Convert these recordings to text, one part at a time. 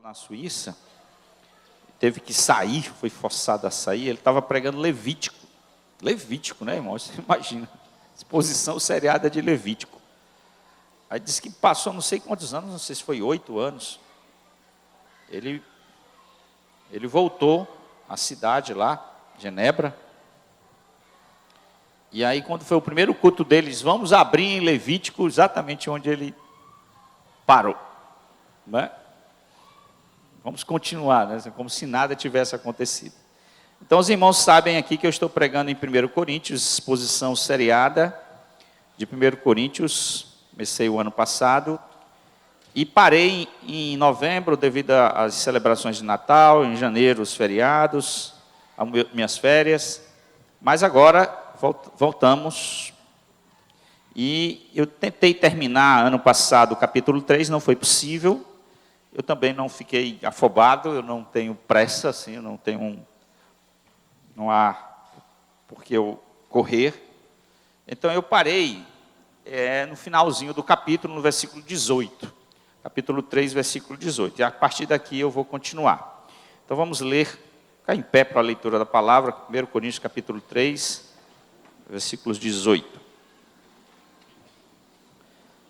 na Suíça, teve que sair, foi forçado a sair, ele estava pregando Levítico. Levítico, né, irmão? Você imagina, exposição seriada de Levítico. Aí disse que passou não sei quantos anos, não sei se foi 8 anos. Ele voltou à cidade lá, Genebra. E aí, quando foi o primeiro culto deles, vamos abrir em Levítico, exatamente onde ele parou. Né? Vamos continuar, né? Como se nada tivesse acontecido. Então, os irmãos sabem aqui que eu estou pregando em 1 Coríntios, exposição seriada de 1 Coríntios, comecei o ano passado, e parei em novembro devido às celebrações de Natal, em janeiro os feriados, as minhas férias, mas agora voltamos, e eu tentei terminar ano passado o capítulo 3, não foi possível. Eu também não fiquei afobado, eu não tenho pressa, assim, não há por que eu correr. Então eu parei no finalzinho do capítulo, no versículo 18. Capítulo 3, versículo 18. E a partir daqui eu vou continuar. Então vamos ler, ficar em pé para a leitura da palavra, 1 Coríntios capítulo 3, versículos 18.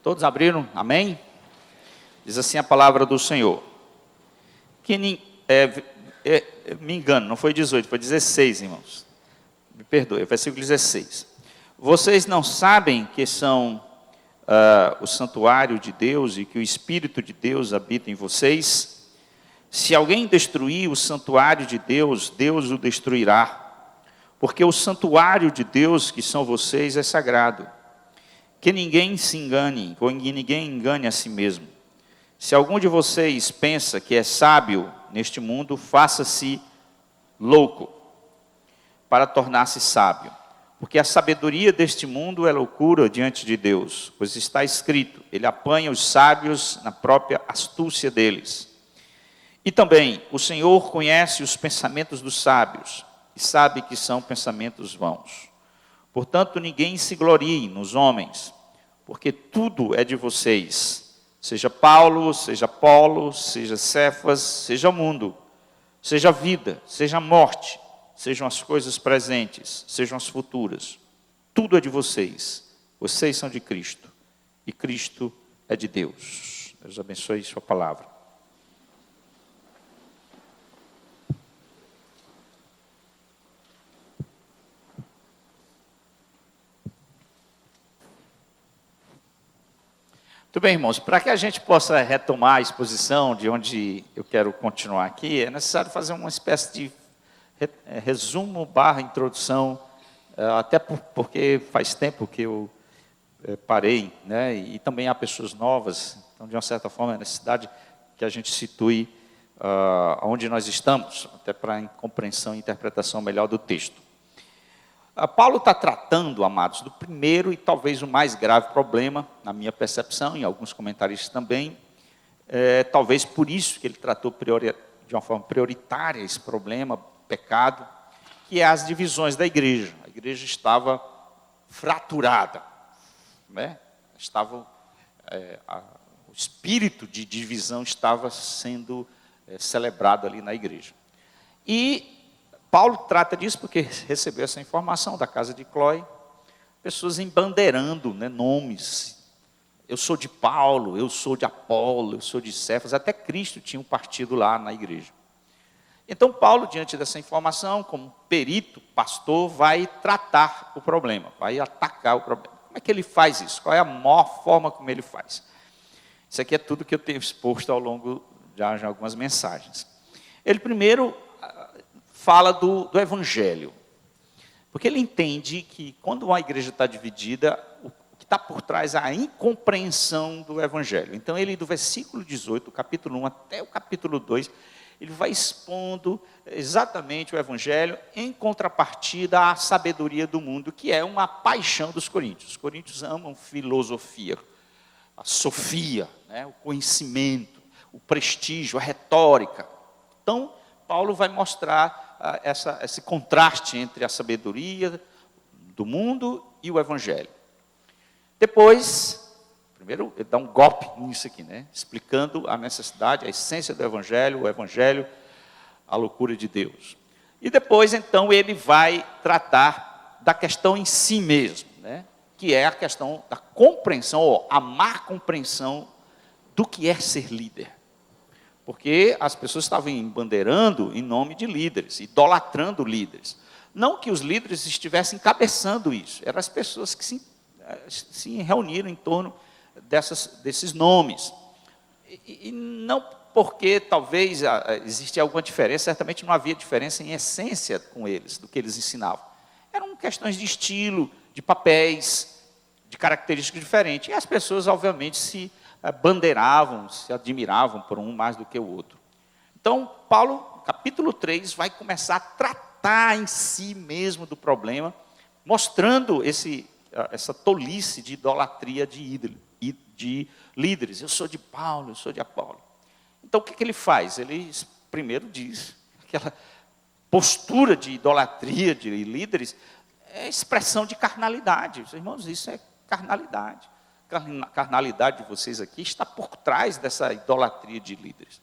Todos abriram? Amém? Diz assim a palavra do Senhor. Me engano, não foi 18, foi 16, irmãos. Me perdoe, versículo 16. Vocês não sabem que são o santuário de Deus e que o Espírito de Deus habita em vocês? Se alguém destruir o santuário de Deus, Deus o destruirá. Porque o santuário de Deus, que são vocês, é sagrado. Que ninguém se engane, ou ninguém engane a si mesmo. Se algum de vocês pensa que é sábio neste mundo, faça-se louco para tornar-se sábio. Porque a sabedoria deste mundo é loucura diante de Deus, pois está escrito, ele apanha os sábios na própria astúcia deles. E também, o Senhor conhece os pensamentos dos sábios, e sabe que são pensamentos vãos. Portanto, ninguém se glorie nos homens, porque tudo é de vocês, seja Paulo, seja Apolo, seja Cefas, seja o mundo, seja a vida, seja a morte, sejam as coisas presentes, sejam as futuras. Tudo é de vocês. Vocês são de Cristo. E Cristo é de Deus. Deus abençoe sua palavra. Muito bem, irmãos. Para que a gente possa retomar a exposição de onde eu quero continuar aqui, é necessário fazer uma espécie de resumo / introdução, até porque faz tempo que eu parei, né? E também há pessoas novas, então de uma certa forma é necessidade que a gente situe onde nós estamos, até para a compreensão e interpretação melhor do texto. Paulo está tratando, amados, do primeiro e talvez o mais grave problema, na minha percepção, e alguns comentaristas também, talvez por isso que ele tratou de uma forma prioritária esse problema, pecado, que é as divisões da igreja. A igreja estava fraturada, né? O espírito de divisão estava sendo celebrado ali na igreja. E Paulo trata disso porque recebeu essa informação da casa de Cloé, pessoas embandeirando, né, nomes. Eu sou de Paulo, eu sou de Apolo, eu sou de Cefas, até Cristo tinha um partido lá na igreja. Então Paulo, diante dessa informação, como perito, pastor, vai tratar o problema, vai atacar o problema. Como é que ele faz isso? Qual é a maior forma como ele faz? Isso aqui é tudo que eu tenho exposto ao longo de algumas mensagens. Ele primeiro fala do evangelho, porque ele entende que quando uma igreja está dividida, o que está por trás é a incompreensão do evangelho. Então ele, do versículo 18, do capítulo 1 até o capítulo 2, ele vai expondo exatamente o evangelho em contrapartida à sabedoria do mundo, que é uma paixão dos coríntios. Os coríntios amam filosofia, a sofia, né, o conhecimento, o prestígio, a retórica. Então, Paulo vai mostrar esse contraste entre a sabedoria do mundo e o evangelho. Depois, Primeiro, ele dá um golpe nisso aqui, né? Explicando a necessidade, a essência do Evangelho, o Evangelho, a loucura de Deus. E depois, então, ele vai tratar da questão em si mesmo, né? Que é a questão da compreensão, ou a má compreensão do que é ser líder. Porque as pessoas estavam embandeirando em nome de líderes, idolatrando líderes. Não que os líderes estivessem encabeçando isso, eram as pessoas que se reuniram em torno desses nomes. E não porque talvez existia alguma diferença, certamente não havia diferença em essência com eles, do que eles ensinavam. Eram questões de estilo, de papéis, de características diferentes. E as pessoas, obviamente, se bandeiravam, se admiravam por um mais do que o outro. Então, Paulo, capítulo 3, vai começar a tratar em si mesmo do problema, mostrando essa tolice de idolatria de líderes. Eu sou de Paulo, eu sou de Apolo. Então, o que ele faz? Ele primeiro diz, aquela postura de idolatria de líderes é expressão de carnalidade. Irmãos, isso é carnalidade. A carnalidade de vocês aqui está por trás dessa idolatria de líderes.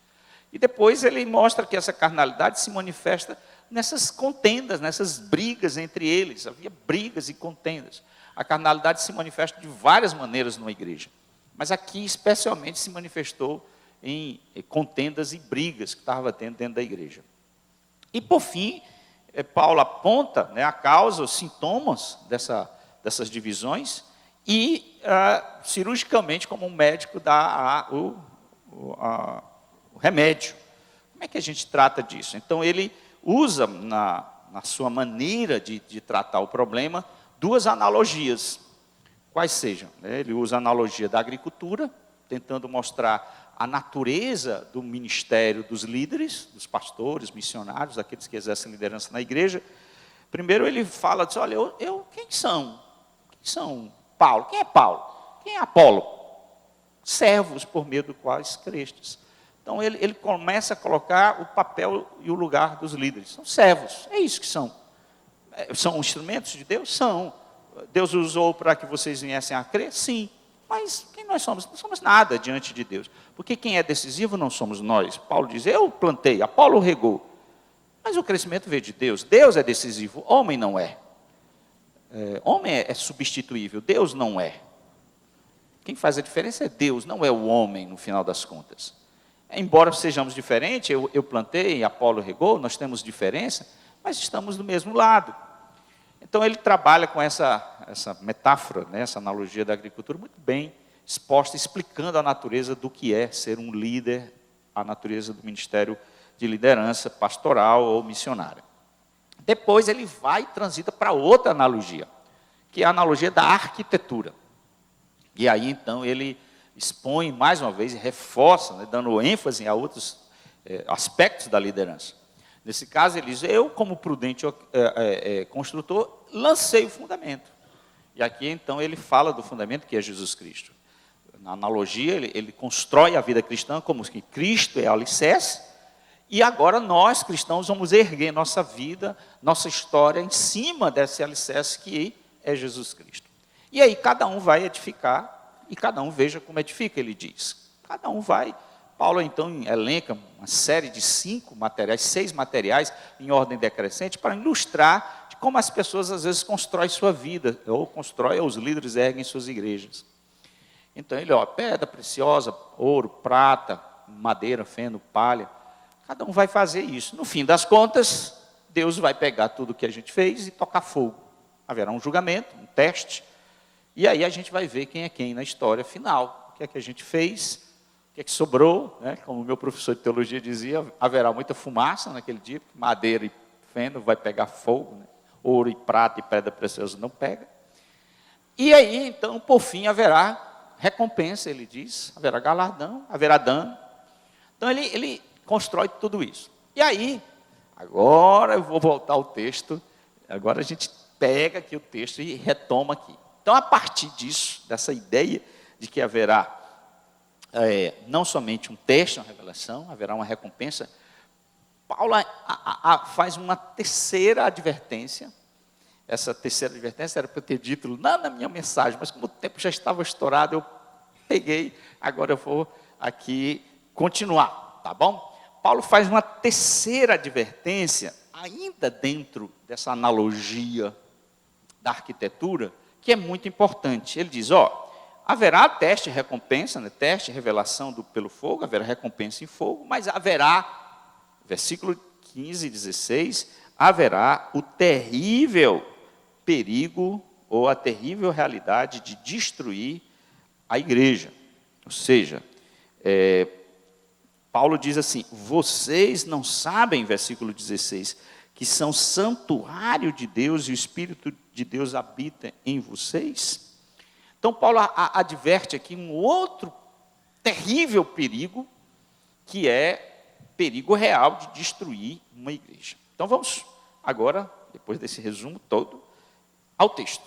E depois ele mostra que essa carnalidade se manifesta nessas contendas, nessas brigas entre eles. Havia brigas e contendas. A carnalidade se manifesta de várias maneiras numa igreja. Mas aqui, especialmente, se manifestou em contendas e brigas que estava tendo dentro da igreja. E, por fim, Paulo aponta, né, a causa, os sintomas dessas divisões e, cirurgicamente, como um médico, dá o remédio. Como é que a gente trata disso? Então, ele usa, na sua maneira de tratar o problema, duas analogias, quais sejam. Ele usa a analogia da agricultura, tentando mostrar a natureza do ministério dos líderes, dos pastores, missionários, aqueles que exercem liderança na igreja. Primeiro ele fala, diz, olha, quem são? Quem são Paulo? Quem é Paulo? Quem é Apolo? Servos por meio do quais crestes. Então ele começa a colocar o papel e o lugar dos líderes. São servos, é isso que são. São instrumentos de Deus? São. Deus usou para que vocês viessem a crer? Sim. Mas quem nós somos? Não somos nada diante de Deus. Porque quem é decisivo não somos nós. Paulo diz, eu plantei, Apolo regou. Mas o crescimento veio de Deus. Deus é decisivo, homem não é. Homem é substituível, Deus não é. Quem faz a diferença é Deus, não é o homem, no final das contas. Embora sejamos diferentes, eu plantei, Apolo regou, nós temos diferença, mas estamos do mesmo lado. Então ele trabalha com essa metáfora, né, essa analogia da agricultura muito bem exposta, explicando a natureza do que é ser um líder, a natureza do ministério de liderança pastoral ou missionária. Depois ele vai e transita para outra analogia, que é a analogia da arquitetura. E aí então ele expõe mais uma vez e reforça, né, dando ênfase a outros aspectos da liderança. Nesse caso, ele diz, eu, como prudente construtor, lancei o fundamento. E aqui, então, ele fala do fundamento que é Jesus Cristo. Na analogia, ele constrói a vida cristã como que Cristo é o alicerce, e agora nós, cristãos, vamos erguer nossa vida, nossa história, em cima desse alicerce que é Jesus Cristo. E aí, cada um vai edificar, e cada um veja como edifica, ele diz. Cada um vai... Paulo, então, elenca uma série de 6 materiais, em ordem decrescente, para ilustrar de como as pessoas, às vezes, constroem sua vida, ou os líderes erguem suas igrejas. Então, ele, pedra preciosa, ouro, prata, madeira, feno, palha, cada um vai fazer isso. No fim das contas, Deus vai pegar tudo que a gente fez e tocar fogo. Haverá um julgamento, um teste, e aí a gente vai ver quem é quem na história final. O que é que a gente fez... O que é que sobrou, né? Como o meu professor de teologia dizia, haverá muita fumaça naquele dia, porque madeira e feno vai pegar fogo, né? Ouro e prata e pedra preciosa não pega. E aí, então, por fim, haverá recompensa, ele diz, haverá galardão, haverá dano. Então, ele constrói tudo isso. E aí, agora eu vou voltar ao texto, agora a gente pega aqui o texto e retoma aqui. Então, a partir disso, dessa ideia de que haverá não somente um teste, uma revelação, haverá uma recompensa, Paulo faz uma terceira advertência. Essa terceira advertência era para eu ter dito lá na minha mensagem, mas como o tempo já estava estourado, eu peguei, agora eu vou aqui continuar, tá bom? Paulo faz uma terceira advertência, ainda dentro dessa analogia da arquitetura, que é muito importante. Ele diz, haverá teste e recompensa, né? Teste e revelação pelo fogo, haverá recompensa em fogo, mas haverá, versículo 15 e 16, haverá o terrível perigo ou a terrível realidade de destruir a igreja. Ou seja, Paulo diz assim, vocês não sabem, versículo 16, que são santuário de Deus e o Espírito de Deus habita em vocês? Então, Paulo adverte aqui um outro terrível perigo, que é perigo real de destruir uma igreja. Então, vamos agora, depois desse resumo todo, ao texto.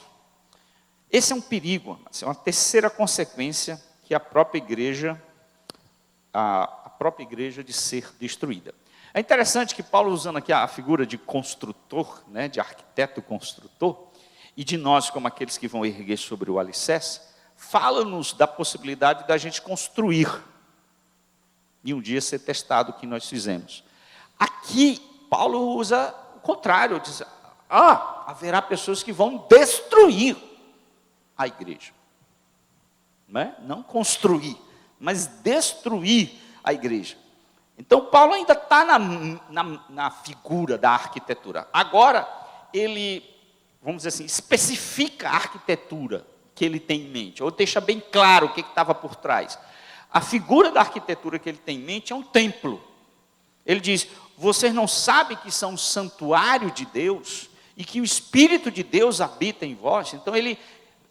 Esse é um perigo, é uma terceira consequência que a própria igreja de ser destruída. É interessante que Paulo, usando aqui a figura de construtor, né, de arquiteto construtor, e de nós como aqueles que vão erguer sobre o alicerce, fala-nos da possibilidade da gente construir, e um dia ser testado o que nós fizemos. Aqui, Paulo usa o contrário, diz, haverá pessoas que vão destruir a igreja. Não construir, mas destruir a igreja. Então, Paulo ainda está na figura da arquitetura. Agora, ele, vamos dizer assim, especifica a arquitetura que ele tem em mente, ou deixa bem claro o que estava por trás. A figura da arquitetura que ele tem em mente é um templo. Ele diz, vocês não sabem que são um santuário de Deus, e que o Espírito de Deus habita em vós? Então, ele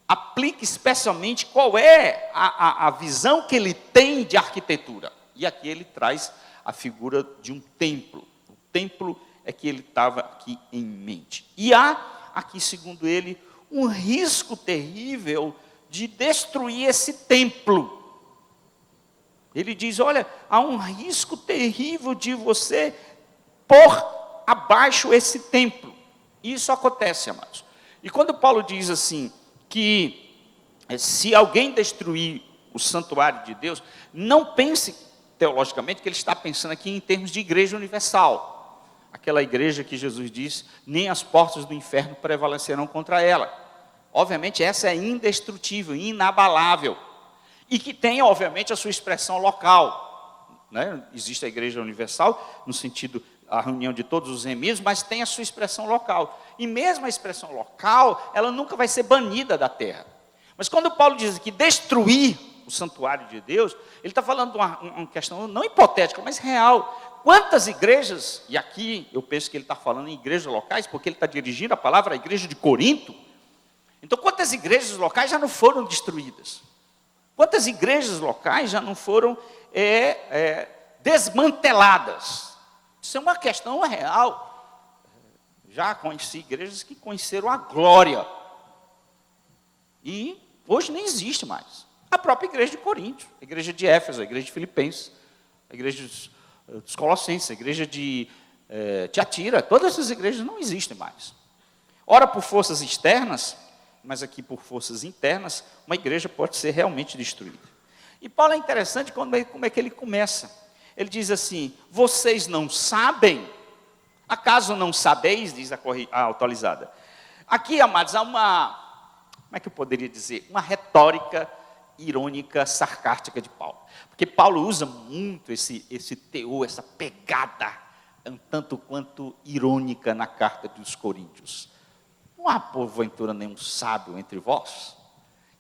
aplica especialmente qual é a visão que ele tem de arquitetura. E aqui ele traz a figura de um templo. O templo é que ele estava aqui em mente. E há, aqui segundo ele, um risco terrível de destruir esse templo. Ele diz, olha, há um risco terrível de você pôr abaixo esse templo. E isso acontece, amados. E quando Paulo diz assim, que se alguém destruir o santuário de Deus, não pense teologicamente que ele está pensando aqui em termos de igreja universal. Aquela igreja que Jesus diz, nem as portas do inferno prevalecerão contra ela. Obviamente essa é indestrutível, inabalável. E que tem, obviamente, a sua expressão local. Né? Existe a igreja universal, no sentido, a reunião de todos os remidos, mas tem a sua expressão local. E mesmo a expressão local, ela nunca vai ser banida da terra. Mas quando Paulo diz que destruir o santuário de Deus, ele está falando de uma questão não hipotética, mas real. Quantas igrejas, e aqui eu penso que ele está falando em igrejas locais, porque ele está dirigindo a palavra à igreja de Corinto. Então, quantas igrejas locais já não foram destruídas? Quantas igrejas locais já não foram desmanteladas? Isso é uma questão real. Já conheci igrejas que conheceram a glória. E hoje nem existe mais. A própria igreja de Corinto, a igreja de Éfeso, a igreja de Filipenses, a igreja dos Colossenses, a igreja de Tiatira, todas essas igrejas não existem mais. Ora por forças externas, mas aqui por forças internas, uma igreja pode ser realmente destruída. E Paulo é interessante como é que ele começa. Ele diz assim, vocês não sabem? Acaso não sabeis? Diz a atualizada. Aqui, amados, há como é que eu poderia dizer? Uma retórica irônica, sarcástica de Paulo. Porque Paulo usa muito esse teor, essa pegada, um tanto quanto irônica na carta dos Coríntios. Não há porventura nenhum sábio entre vós?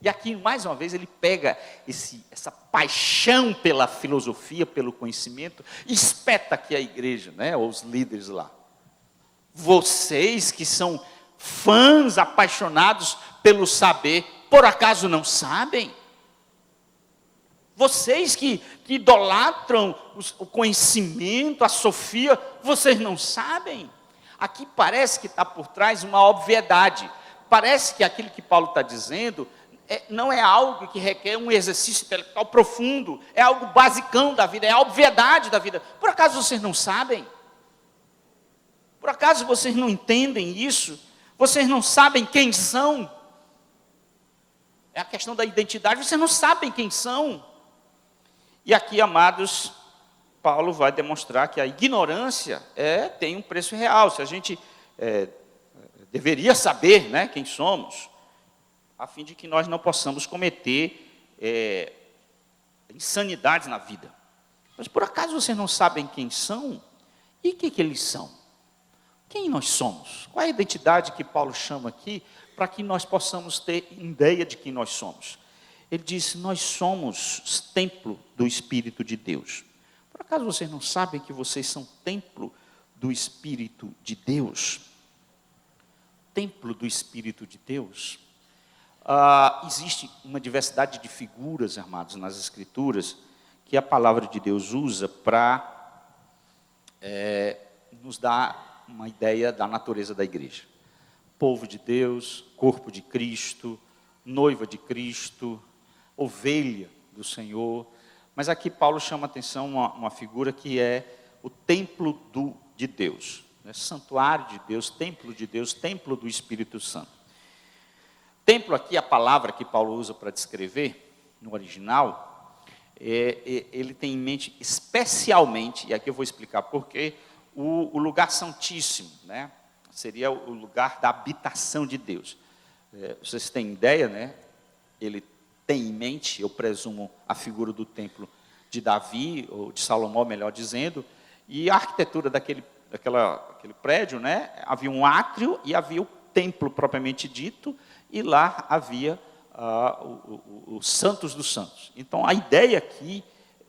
E aqui, mais uma vez, ele pega essa paixão pela filosofia, pelo conhecimento, e espeta aqui a igreja, né, ou os líderes lá. Vocês que são fãs apaixonados pelo saber, por acaso não sabem? Vocês que idolatram o conhecimento, a sofia, vocês não sabem? Aqui parece que está por trás uma obviedade. Parece que aquilo que Paulo está dizendo não é algo que requer um exercício intelectual profundo, é algo basicão da vida, é a obviedade da vida. Por acaso vocês não sabem? Por acaso vocês não entendem isso? Vocês não sabem quem são? É a questão da identidade. Vocês não sabem quem são. E aqui, amados, Paulo vai demonstrar que a ignorância tem um preço real. Se a gente deveria saber, né, quem somos, a fim de que nós não possamos cometer insanidades na vida. Mas por acaso vocês não sabem quem são? E o que eles são? Quem nós somos? Qual é a identidade que Paulo chama aqui, para que nós possamos ter ideia de quem nós somos? Ele diz, nós somos templo do Espírito de Deus. Por acaso vocês não sabem que vocês são templo do Espírito de Deus? Templo do Espírito de Deus? Existe uma diversidade de figuras, amados, nas Escrituras, que a palavra de Deus usa para nos dar uma ideia da natureza da igreja. Povo de Deus, corpo de Cristo, noiva de Cristo, ovelha do Senhor. Mas aqui Paulo chama a atenção uma figura que é o templo de Deus, né? Santuário de Deus, templo do Espírito Santo. Templo aqui, a palavra que Paulo usa para descrever, no original, ele tem em mente especialmente, e aqui eu vou explicar porquê, o lugar santíssimo, né? Seria o lugar da habitação de Deus. Vocês têm ideia, né? Ele tem em mente, eu presumo, a figura do templo de Davi, ou de Salomão, melhor dizendo, e a arquitetura daquele prédio, né? Havia um átrio e havia o templo propriamente dito, e lá havia os santos dos santos. Então, a ideia aqui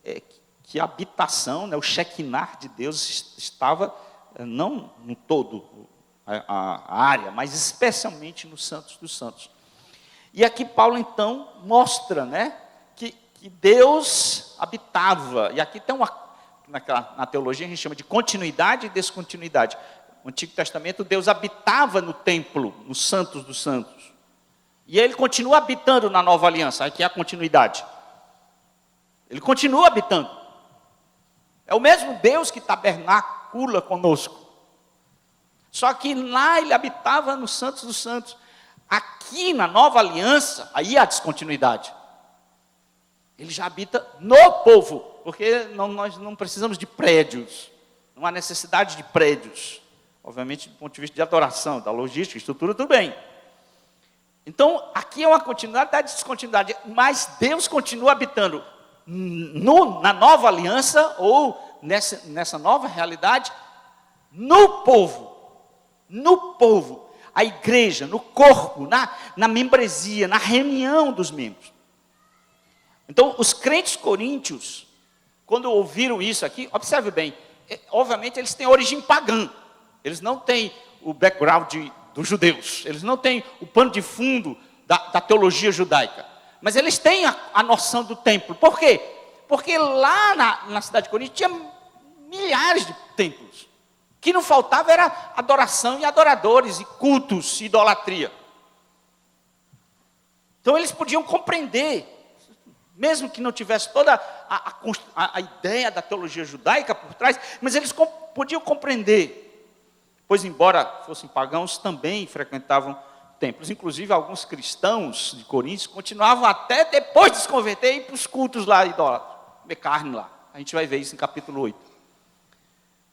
é que a habitação, né, o Shekinah de Deus estava não no todo a área, mas especialmente nos santos dos santos. E aqui Paulo, então, mostra, né, que Deus habitava. E aqui tem na teologia a gente chama de continuidade e descontinuidade. No Antigo Testamento, Deus habitava no templo, nos santos dos santos. E ele continua habitando na nova aliança. Aqui é a continuidade. Ele continua habitando. É o mesmo Deus que tabernacula conosco. Só que lá ele habitava nos santos dos santos. Aqui na nova aliança, aí há descontinuidade. Ele já habita no povo. Porque nós não precisamos de prédios. Não há necessidade de prédios. Obviamente, do ponto de vista de adoração, da logística, estrutura, tudo bem. Então, aqui é uma continuidade da descontinuidade, mas Deus continua habitando na nova aliança, ou nessa nova realidade, no povo, a igreja, no corpo, na membresia, na reunião dos membros. Então, os crentes coríntios, quando ouviram isso aqui, observe bem, obviamente eles têm origem pagã, eles não têm o background dos judeus, eles não têm o pano de fundo da teologia judaica, mas eles têm a noção do templo. Por quê? Porque lá na cidade de Corinto tinha milhares de templos, o que não faltava era adoração e adoradores, e cultos, e idolatria. Então eles podiam compreender, mesmo que não tivesse toda a ideia da teologia judaica por trás, mas eles podiam compreender. Pois, embora fossem pagãos, também frequentavam templos. Inclusive, alguns cristãos de Coríntios continuavam até depois de se converter e ir para os cultos lá, idólatras, comer carne lá. A gente vai ver isso em capítulo 8.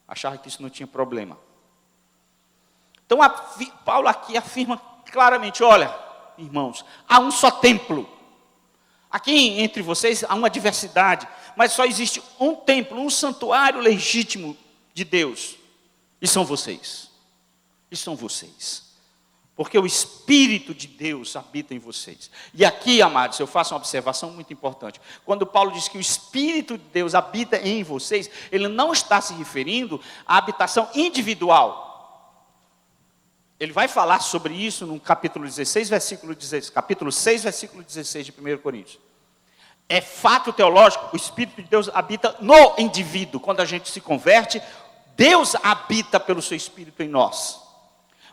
Achava que isso não tinha problema. Então, Paulo aqui afirma claramente, olha, irmãos, há um só templo. Aqui entre vocês há uma diversidade, mas só existe um templo, um santuário legítimo de Deus. E são vocês. E são vocês. Porque o Espírito de Deus habita em vocês. E aqui, amados, eu faço uma observação muito importante. Quando Paulo diz que o Espírito de Deus habita em vocês, ele não está se referindo à habitação individual. Ele vai falar sobre isso no capítulo 16, versículo 16, capítulo 6, versículo 16 de 1 Coríntios. É fato teológico, o Espírito de Deus habita no indivíduo. Quando a gente se converte, Deus habita pelo seu Espírito em nós.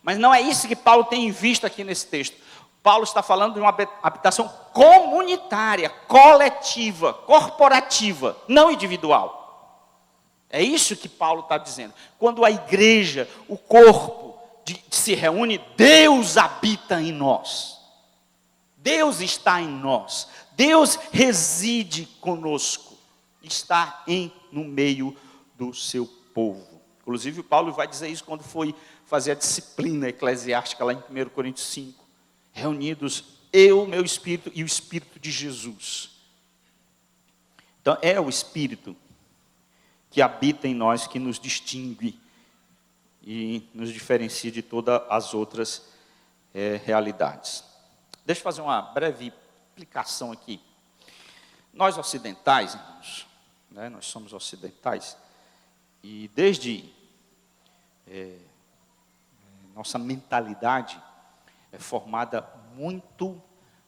Mas não é isso que Paulo tem em vista aqui nesse texto. Paulo está falando de uma habitação comunitária, coletiva, corporativa, não individual. É isso que Paulo está dizendo. Quando a igreja, o corpo se reúne, Deus habita em nós. Deus está em nós. Deus reside conosco. Está no meio do seu povo. Inclusive, Paulo vai dizer isso quando foi fazer a disciplina eclesiástica lá em 1 Coríntios 5. Reunidos eu, meu Espírito e o Espírito de Jesus. Então, é o Espírito que habita em nós, que nos distingue e nos diferencia de todas as outras realidades. Deixa eu fazer uma breve explicação aqui. Nós ocidentais, irmãos, né, nós somos ocidentais, e desde nossa mentalidade é formada muito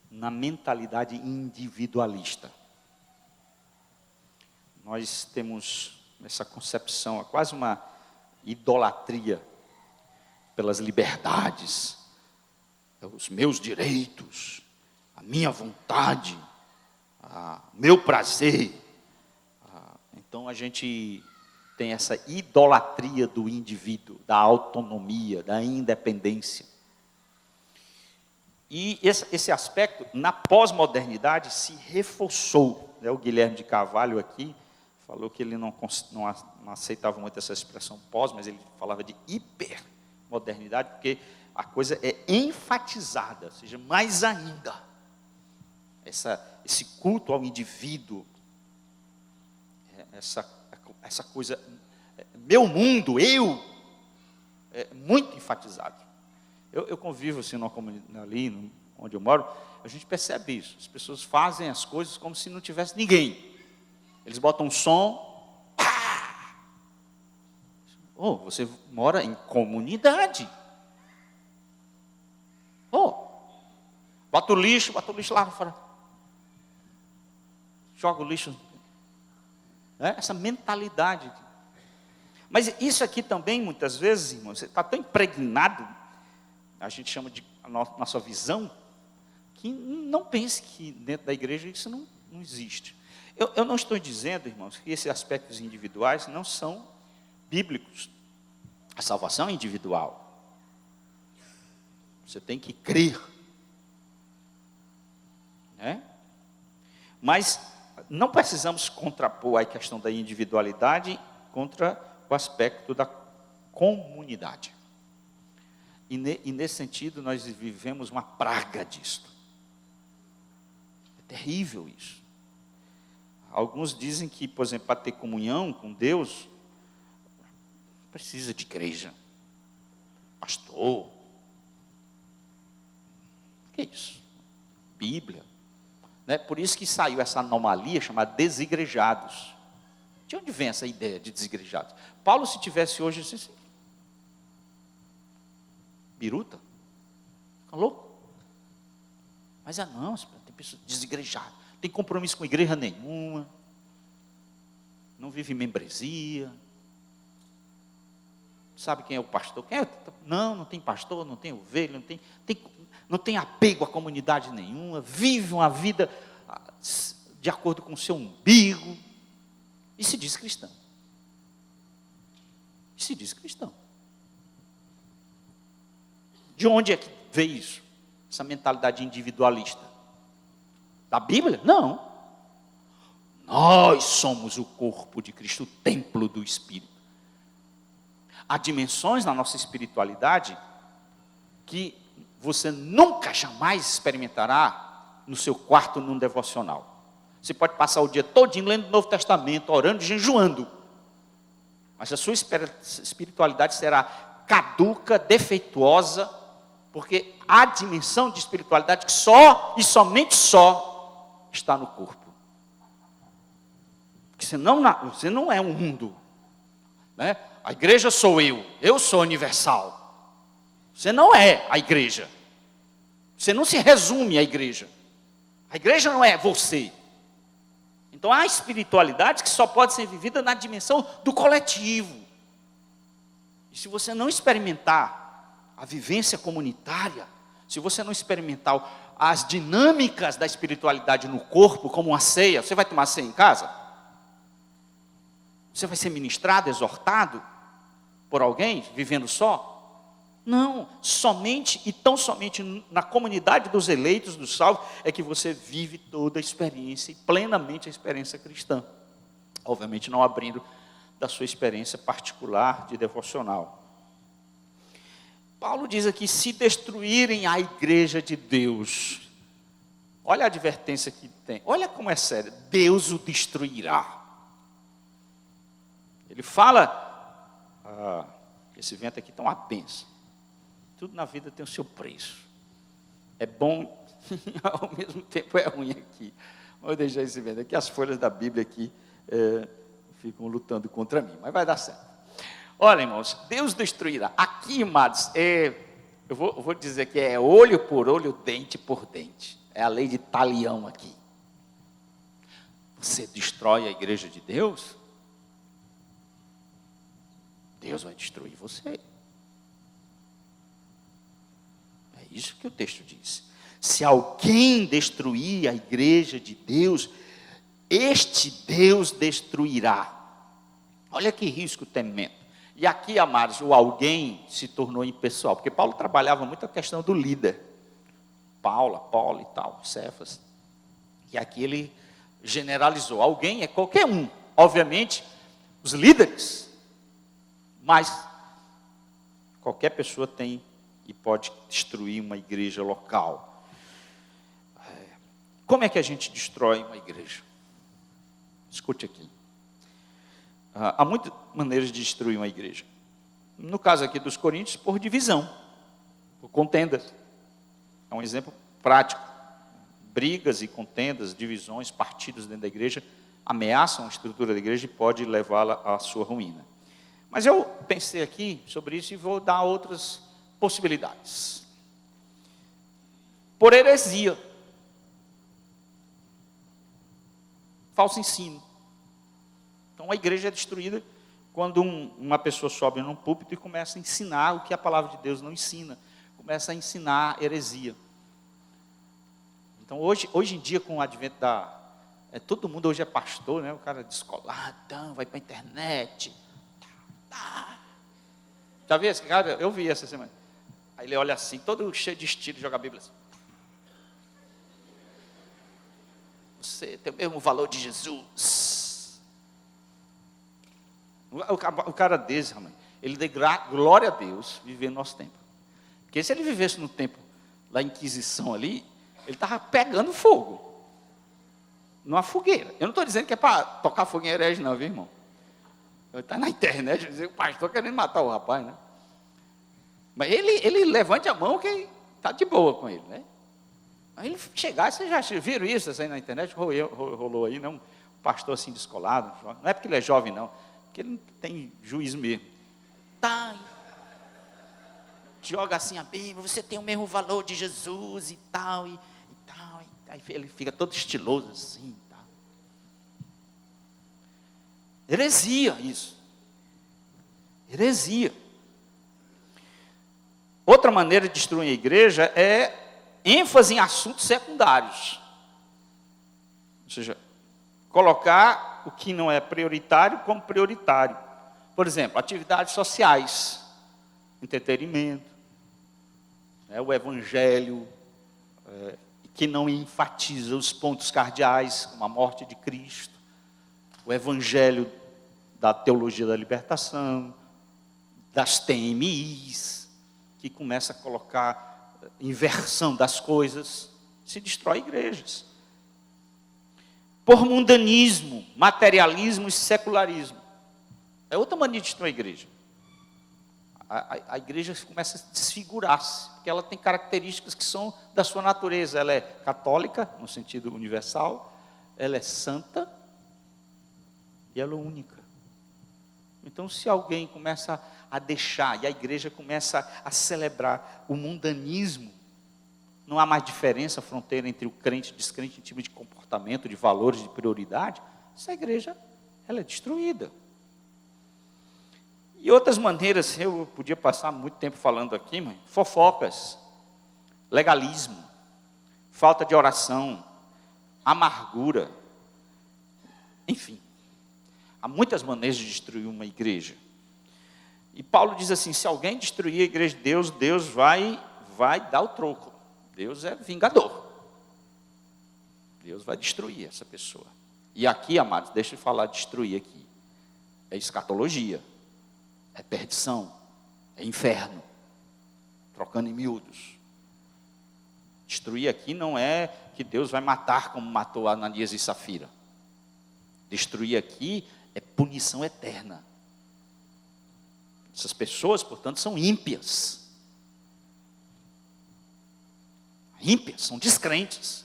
na mentalidade individualista. Nós temos essa concepção, é quase uma idolatria pelas liberdades, os meus direitos, a minha vontade, meu prazer. Então a gente tem essa idolatria do indivíduo, da autonomia, da independência. E esse aspecto, na pós-modernidade, se reforçou. O Guilherme de Carvalho aqui falou que ele não aceitava muito essa expressão pós, mas ele falava de hipermodernidade, porque a coisa é enfatizada, ou seja, mais ainda. Esse culto ao indivíduo, essa coisa, meu mundo, eu, é muito enfatizado. Eu convivo assim numa comunidade ali, onde eu moro, a gente percebe isso. As pessoas fazem as coisas como se não tivesse ninguém. Eles botam um som. Pá! Oh, você mora em comunidade. Oh, bota o lixo lá fora. Joga o lixo. Essa mentalidade. Mas isso aqui também, muitas vezes, irmãos, está tão impregnado, a gente chama de nossa visão, que não pense que dentro da igreja isso não existe. Eu não estou dizendo, irmãos, que esses aspectos individuais não são bíblicos. A salvação é individual. Você tem que crer. Né? Mas não precisamos contrapor a questão da individualidade contra o aspecto da comunidade. E nesse sentido, nós vivemos uma praga disto. É terrível isso. Alguns dizem que, por exemplo, para ter comunhão com Deus, precisa de igreja, pastor. O que é isso? Bíblia. Né? Por isso que saiu essa anomalia chamada desigrejados. De onde vem essa ideia de desigrejados? Paulo, se tivesse hoje, assim, biruta, fica louco. Mas não, tem pessoas desigrejadas, não tem compromisso com igreja nenhuma, não vive em membresia, sabe quem é o pastor? Não tem pastor, não tem ovelha, não tem apego a comunidade nenhuma, vive uma vida de acordo com o seu umbigo, e se diz cristão. De onde é que veio isso? Essa mentalidade individualista? Da Bíblia? Não. Nós somos o corpo de Cristo, o templo do Espírito. Há dimensões na nossa espiritualidade que você nunca, jamais experimentará no seu quarto, num devocional. Você pode passar o dia todinho lendo o Novo Testamento, orando, jejuando. Mas a sua espiritualidade será caduca, defeituosa, porque há dimensão de espiritualidade que só e somente só está no corpo. Porque você não é um mundo. Né? A igreja sou eu sou universal. Você não é a igreja. Você não se resume à igreja. A igreja não é você. Então há espiritualidade que só pode ser vivida na dimensão do coletivo. E se você não experimentar a vivência comunitária, se você não experimentar as dinâmicas da espiritualidade no corpo, como uma ceia, você vai tomar ceia em casa? Você vai ser ministrado, exortado por alguém, vivendo só? Não, somente e tão somente na comunidade dos eleitos, dos salvos, é que você vive toda a experiência e plenamente a experiência cristã. Obviamente não abrindo da sua experiência particular de devocional. Paulo diz aqui, se destruírem a igreja de Deus, olha a advertência que tem, olha como é sério, Deus o destruirá. Ele fala, esse vento aqui está uma bênção. Tudo na vida tem o seu preço. É bom, ao mesmo tempo é ruim aqui. Vou deixar esse vento aqui, as folhas da Bíblia aqui ficam lutando contra mim, mas vai dar certo. Olha, irmãos, Deus destruirá. Aqui, amados, eu vou dizer que é olho por olho, dente por dente. É a lei de Talião aqui. Você destrói a igreja de Deus, Deus vai destruir você. É isso que o texto diz. Se alguém destruir a igreja de Deus, este Deus destruirá. Olha que risco tremendo. E aqui, amados, o alguém se tornou impessoal, porque Paulo trabalhava muito a questão do líder. Paulo e tal, Cefas. E aqui ele generalizou. Alguém é qualquer um. Obviamente, os líderes. Mas qualquer pessoa tem e pode destruir uma igreja local. Como é que a gente destrói uma igreja? Escute aqui. Há muitas maneiras de destruir uma igreja. No caso aqui dos Coríntios, por divisão, por contendas. É um exemplo prático. Brigas e contendas, divisões, partidos dentro da igreja ameaçam a estrutura da igreja e pode levá-la à sua ruína. Mas eu pensei aqui sobre isso e vou dar outras possibilidades. Por heresia. Falso ensino. Então a igreja é destruída quando uma pessoa sobe num púlpito e começa a ensinar o que a palavra de Deus não ensina. Começa a ensinar heresia. Então hoje em dia, com o advento todo mundo hoje é pastor, né? O cara descoladão, vai para a internet. Já viu esse cara? Eu vi essa semana. Aí ele olha assim, todo cheio de estilo, joga a Bíblia assim. Você tem o mesmo valor de Jesus. O cara desse, ele dê glória a Deus viver no nosso tempo. Porque se ele vivesse no tempo da Inquisição ali, ele estava pegando fogo. Numa fogueira. Eu não estou dizendo que é para tocar fogo em herege, não, viu, irmão? Está na internet, o pastor querendo matar o rapaz, né? Mas ele levante a mão que está de boa com ele, né? Aí ele chegar, vocês já viram isso aí na internet? Rolou aí, não? Um pastor assim descolado, não é porque ele é jovem, não. Porque ele não tem juízo mesmo. Tá. Joga assim a Bíblia, você tem o mesmo valor de Jesus e tal. Aí ele fica todo estiloso assim. Tal. Heresia isso. Heresia. Outra maneira de destruir a igreja é ênfase em assuntos secundários. Ou seja, colocar o que não é prioritário como prioritário. Por exemplo, atividades sociais, entretenimento, o evangelho, que não enfatiza os pontos cardeais, como a morte de Cristo, o evangelho da teologia da libertação, das TMIs, que começa a colocar inversão das coisas, se destrói igrejas. Por mundanismo, materialismo e secularismo. É outra maneira de destruir a igreja. A igreja começa a desfigurar-se, porque ela tem características que são da sua natureza. Ela é católica, no sentido universal, ela é santa e ela é única. Então, se alguém começa a deixar, e a igreja começa a celebrar o mundanismo, não há mais diferença, fronteira entre o crente e o descrente em tipo de comportamento, de valores, de prioridade, essa igreja, ela é destruída. E outras maneiras, eu podia passar muito tempo falando aqui, mas fofocas, legalismo, falta de oração, amargura, enfim. Há muitas maneiras de destruir uma igreja. E Paulo diz assim, se alguém destruir a igreja de Deus, Deus vai dar o troco. Deus é vingador. Deus vai destruir essa pessoa. E aqui, amados, deixa eu falar destruir aqui. É escatologia, é perdição, é inferno, trocando em miúdos. Destruir aqui não é que Deus vai matar como matou Ananias e Safira. Destruir aqui é punição eterna. Essas pessoas, portanto, são ímpias. Ímpias, são descrentes,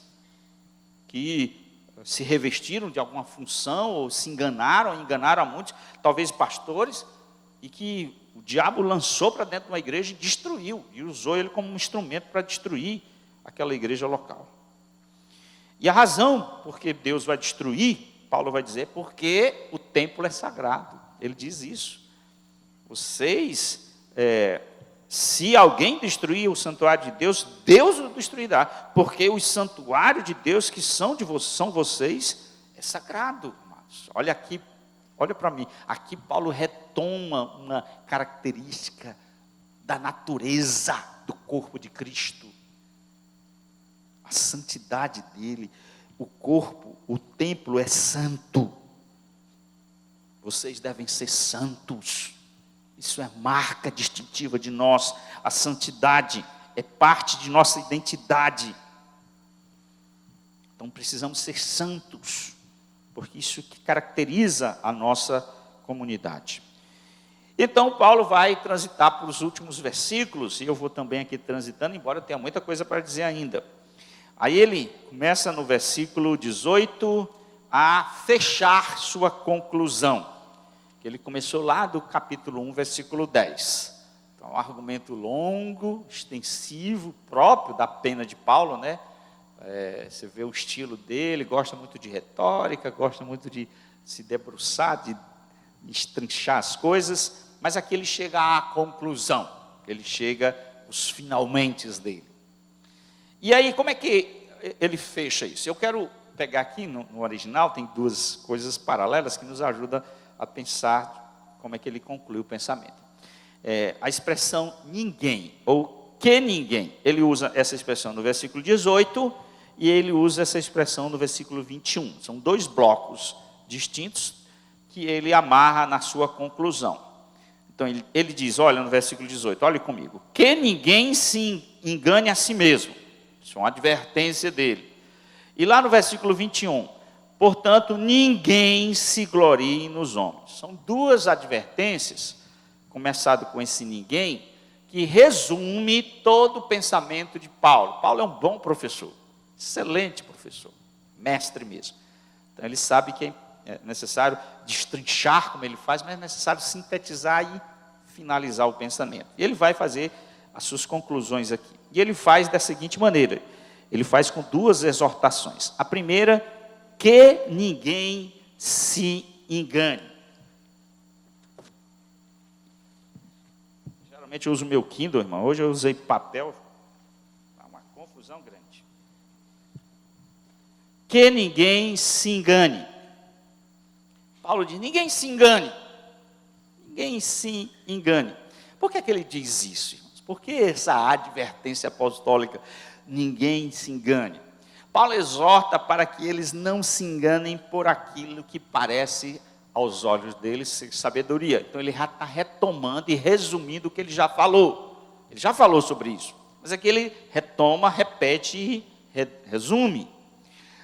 que se revestiram de alguma função, ou se enganaram a muitos, talvez pastores, e que o diabo lançou para dentro de uma igreja e destruiu, e usou ele como um instrumento para destruir aquela igreja local. E a razão porque Deus vai destruir, Paulo vai dizer, porque o templo é sagrado. Ele diz isso. Vocês, se alguém destruir o santuário de Deus, Deus o destruirá, porque o santuário de Deus que são vocês, é sagrado. Mas olha aqui, olha para mim, aqui Paulo retoma uma característica da natureza do corpo de Cristo, a santidade dele. O corpo, o templo é santo, vocês devem ser santos. Isso é marca distintiva de nós. A santidade é parte de nossa identidade. Então precisamos ser santos, porque isso que caracteriza a nossa comunidade. Então Paulo vai transitar para os últimos versículos, e eu vou também aqui transitando, embora eu tenha muita coisa para dizer ainda. Aí ele começa no versículo 18 a fechar sua conclusão. Ele começou lá do capítulo 1, versículo 10. Então, um argumento longo, extensivo, próprio da pena de Paulo, né? Você vê o estilo dele, gosta muito de retórica, gosta muito de se debruçar, de estrinchar as coisas, mas aqui ele chega à conclusão, ele chega aos finalmentes dele. E aí, como é que ele fecha isso? Eu quero pegar aqui no original, tem duas coisas paralelas que nos ajudam a pensar como é que ele conclui o pensamento. A expressão ninguém, ou que ninguém, ele usa essa expressão no versículo 18 e ele usa essa expressão no versículo 21. São dois blocos distintos que ele amarra na sua conclusão. Então ele diz, olha no versículo 18, olhe comigo, que ninguém se engane a si mesmo. Isso é uma advertência dele. E lá no versículo 21, portanto, ninguém se glorie nos homens. São duas advertências, começado com esse ninguém, que resume todo o pensamento de Paulo. Paulo é um bom professor, excelente professor, mestre mesmo. Então ele sabe que é necessário destrinchar como ele faz, mas é necessário sintetizar e finalizar o pensamento. E ele vai fazer as suas conclusões aqui. E ele faz da seguinte maneira, ele faz com duas exortações. A primeira, que ninguém se engane. Geralmente eu uso o meu Kindle, irmão. Hoje eu usei papel. Tá uma confusão grande. Que ninguém se engane. Paulo diz, ninguém se engane. Ninguém se engane. Por que ele diz isso, irmãos? Por que essa advertência apostólica? Ninguém se engane. Paulo exorta para que eles não se enganem por aquilo que parece aos olhos deles ser sabedoria. Então ele já está retomando e resumindo o que ele já falou. Ele já falou sobre isso. Mas aqui ele retoma, repete e resume.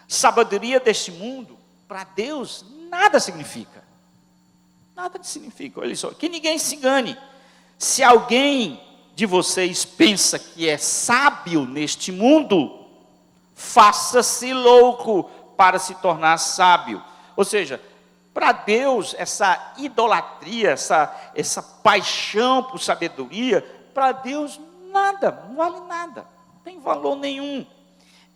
Sabedoria deste mundo, para Deus, nada significa. Nada significa. Olha só, que ninguém se engane. Se alguém de vocês pensa que é sábio neste mundo, faça-se louco para se tornar sábio. Ou seja, para Deus, essa idolatria, essa paixão por sabedoria, para Deus nada, não vale nada, não tem valor nenhum.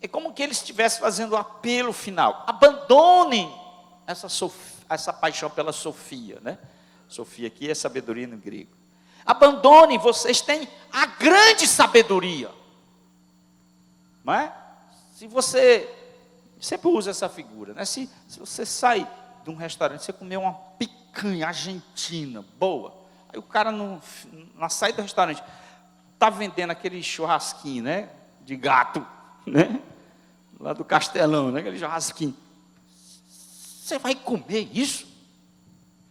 É como que ele estivesse fazendo o apelo final. Abandonem essa paixão pela Sofia, né? Sofia aqui é sabedoria no grego. Abandonem, vocês têm a grande sabedoria. Não é? Se você, sempre usa essa figura, né? Se você sai de um restaurante, você comer uma picanha argentina boa, Aí o cara, na saída do restaurante, está vendendo aquele churrasquinho, né? De gato, né? Lá do Castelão, né? Aquele churrasquinho. Você vai comer isso?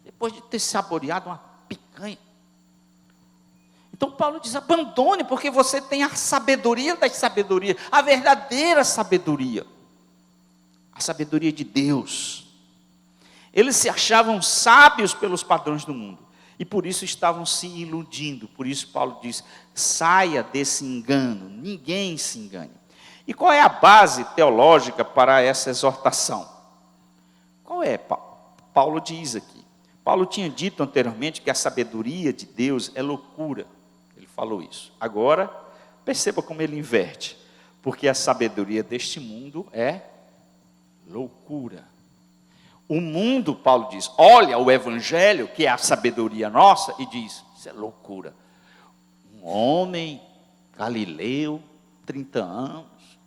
Depois de ter saboreado uma picanha. Então Paulo diz, abandone, porque você tem a sabedoria das sabedorias, a verdadeira sabedoria. A sabedoria de Deus. Eles se achavam sábios pelos padrões do mundo. E por isso estavam se iludindo. Por isso Paulo diz, saia desse engano, ninguém se engane. E qual é a base teológica para essa exortação? Qual é? Paulo diz aqui. Paulo tinha dito anteriormente que a sabedoria de Deus é loucura. Ele falou isso. Agora, perceba como ele inverte. Porque a sabedoria deste mundo é loucura. O mundo, Paulo diz, olha o evangelho, que é a sabedoria nossa, e diz, isso é loucura. Um homem galileu, 30 anos,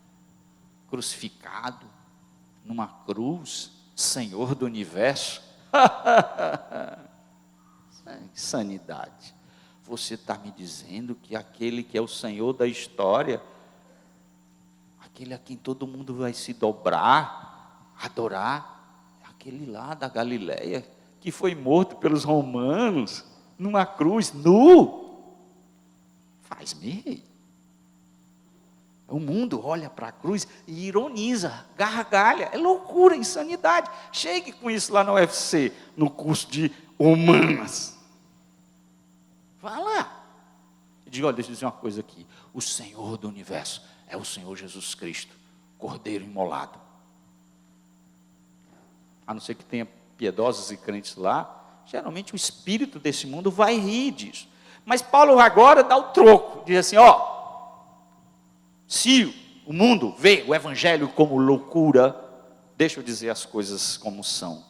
crucificado, numa cruz, Senhor do universo. Isso é insanidade. Você está me dizendo que aquele que é o Senhor da história, aquele a quem todo mundo vai se dobrar, adorar, aquele lá da Galileia, que foi morto pelos romanos, numa cruz, nu. Faz-me rir. O mundo olha para a cruz e ironiza, gargalha, é loucura, insanidade. Chegue com isso lá no UFC, no curso de humanas. Vá lá. E diga, olha, deixa eu dizer uma coisa aqui. O Senhor do universo é o Senhor Jesus Cristo, Cordeiro imolado. A não ser que tenha piedosos e crentes lá, geralmente o espírito desse mundo vai rir disso. Mas Paulo agora dá o troco, diz assim, se o mundo vê o evangelho como loucura, deixa eu dizer as coisas como são.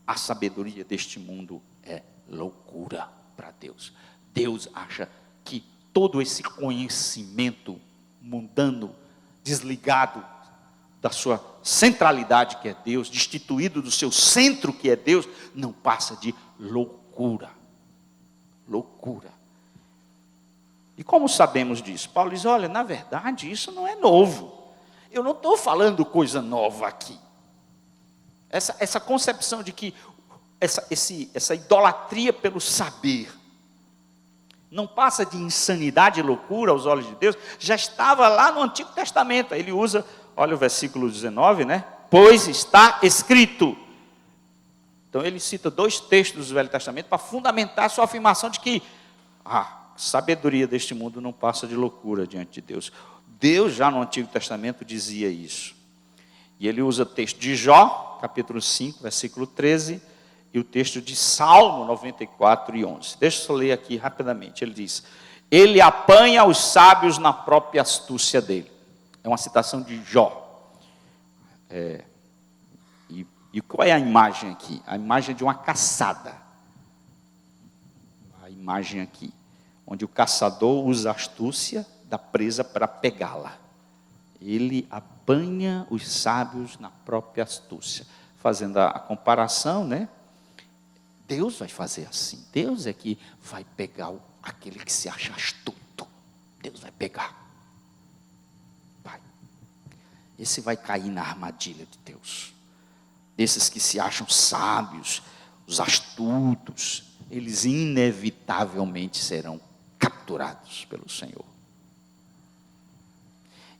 A sabedoria deste mundo é loucura para Deus. Deus acha que todo esse conhecimento mundano, desligado da sua centralidade que é Deus, destituído do seu centro que é Deus, não passa de loucura. Loucura. E como sabemos disso? Paulo diz, olha, na verdade isso não é novo. Eu não estou falando coisa nova aqui. Essa concepção de que essa idolatria pelo saber não passa de insanidade e loucura aos olhos de Deus, já estava lá no Antigo Testamento. Ele usa, olha o versículo 19, né? Pois está escrito. Então ele cita 2 textos do Velho Testamento para fundamentar a sua afirmação de que a sabedoria deste mundo não passa de loucura diante de Deus. Deus já no Antigo Testamento dizia isso. E ele usa o texto de Jó, capítulo 5, versículo 13, e o texto de Salmo 94 e 11. Deixa eu só ler aqui rapidamente. Ele diz, ele apanha os sábios na própria astúcia dele. É uma citação de Jó. E qual é a imagem aqui? A imagem de uma caçada. A imagem aqui, onde o caçador usa a astúcia da presa para pegá-la. Ele apanha os sábios na própria astúcia. Fazendo a comparação, né? Deus vai fazer assim. Deus é que vai pegar aquele que se acha astuto. Deus vai pegar. Vai. Esse vai cair na armadilha de Deus. Desses que se acham sábios, os astutos, eles inevitavelmente serão capturados pelo Senhor.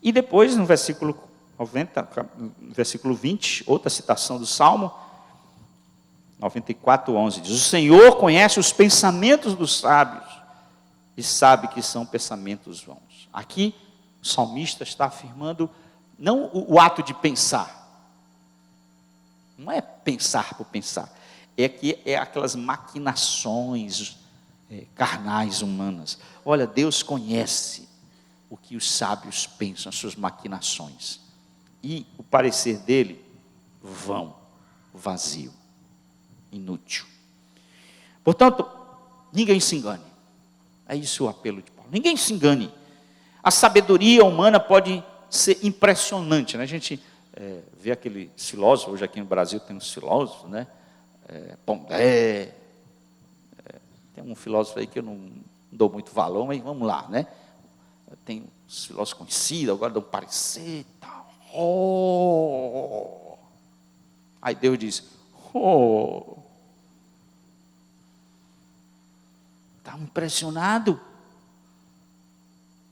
E depois, no versículo 90, no versículo 20, outra citação do Salmo 94, 11, diz, o Senhor conhece os pensamentos dos sábios e sabe que são pensamentos vãos. Aqui, o salmista está afirmando, não o ato de pensar, não é pensar por pensar, é que é aquelas maquinações carnais humanas. Olha, Deus conhece o que os sábios pensam, as suas maquinações. E o parecer dele, vão, vazio, inútil. Portanto, ninguém se engane. É isso o apelo de Paulo. Ninguém se engane. A sabedoria humana pode ser impressionante, né? A gente vê aqueles filósofos, hoje aqui no Brasil tem uns filósofos, né? Pondé, Tem um filósofo aí que eu não dou muito valor, mas vamos lá, né? Tem uns filósofos conhecidos, agora dão parecer e tal. Oh! Aí Deus diz, oh! Está impressionado?